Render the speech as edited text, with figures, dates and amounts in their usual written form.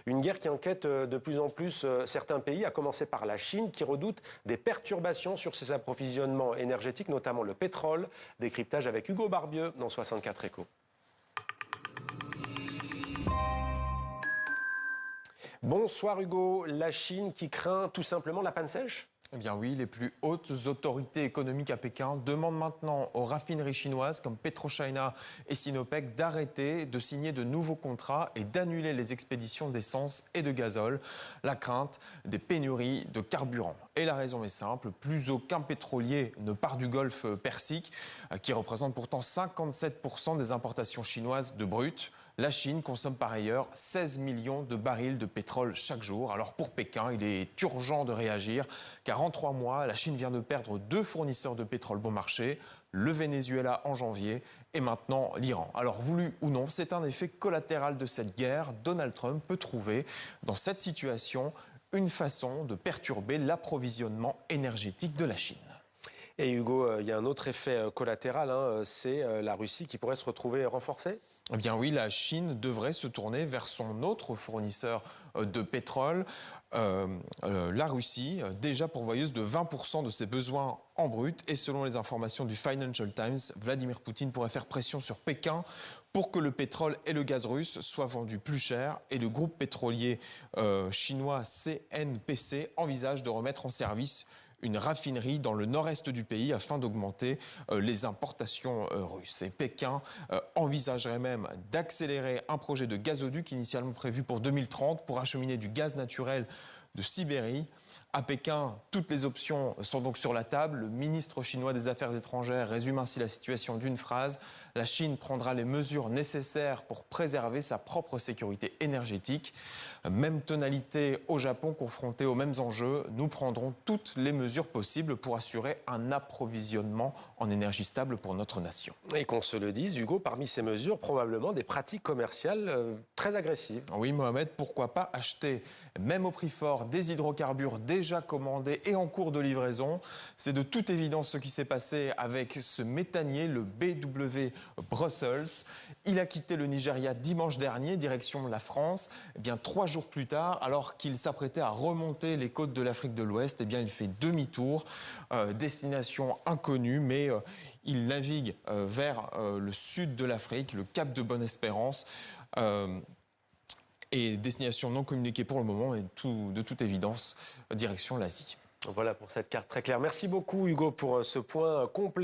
Une guerre qui inquiète de plus en plus certains pays, à commencer par la Chine, qui redoute des perturbations sur ses approvisionnements énergétiques, notamment le pétrole. Décryptage avec Hugo Barbieux dans 64 Échos. Bonsoir Hugo, la Chine qui craint tout simplement la panne sèche ? Eh bien oui, les plus hautes autorités économiques à Pékin demandent maintenant aux raffineries chinoises comme PetroChina et Sinopec d'arrêter de signer de nouveaux contrats et d'annuler les expéditions d'essence et de gazole. La crainte des pénuries de carburant. Et la raison est simple, plus aucun pétrolier ne part du Golfe Persique, qui représente pourtant 57% des importations chinoises de brut. La Chine consomme par ailleurs 16 millions de barils de pétrole chaque jour. Alors pour Pékin, il est urgent de réagir, car en 3 mois, la Chine vient de perdre 2 fournisseurs de pétrole bon marché, le Venezuela en janvier et maintenant l'Iran. Alors voulu ou non, c'est un effet collatéral de cette guerre. Donald Trump peut trouver dans cette situation une façon de perturber l'approvisionnement énergétique de la Chine. Et Hugo, il y a un autre effet collatéral, c'est la Russie qui pourrait se retrouver renforcée ? Eh bien oui, la Chine devrait se tourner vers son autre fournisseur de pétrole, la Russie, déjà pourvoyeuse de 20% de ses besoins en brut. Et selon les informations du Financial Times, Vladimir Poutine pourrait faire pression sur Pékin pour que le pétrole et le gaz russe soient vendus plus cher. Et le groupe pétrolier chinois CNPC envisage de remettre en service une raffinerie dans le nord-est du pays afin d'augmenter les importations russes. Et Pékin envisagerait même d'accélérer un projet de gazoduc initialement prévu pour 2030 pour acheminer du gaz naturel de Sibérie. À Pékin, toutes les options sont donc sur la table. Le ministre chinois des Affaires étrangères résume ainsi la situation d'une phrase. La Chine prendra les mesures nécessaires pour préserver sa propre sécurité énergétique. Même tonalité au Japon, confronté aux mêmes enjeux. Nous prendrons toutes les mesures possibles pour assurer un approvisionnement en énergie stable pour notre nation. Et qu'on se le dise, Hugo, parmi ces mesures, probablement des pratiques commerciales très agressives. Oui, Mohamed, pourquoi pas acheter, même au prix fort, des hydrocarbures déjà commandés et en cours de livraison. C'est de toute évidence ce qui s'est passé avec ce méthanier, le BW Brussels. Il a quitté le Nigeria dimanche dernier, direction la France. Eh bien, 3 jours plus tard, alors qu'il s'apprêtait à remonter les côtes de l'Afrique de l'Ouest, eh bien, il fait demi-tour, destination inconnue, mais il navigue vers le sud de l'Afrique, le Cap de Bonne-Espérance. Et destination non communiquée pour le moment et de toute évidence, direction l'Asie. Voilà pour cette carte très claire. Merci beaucoup Hugo pour ce point complet.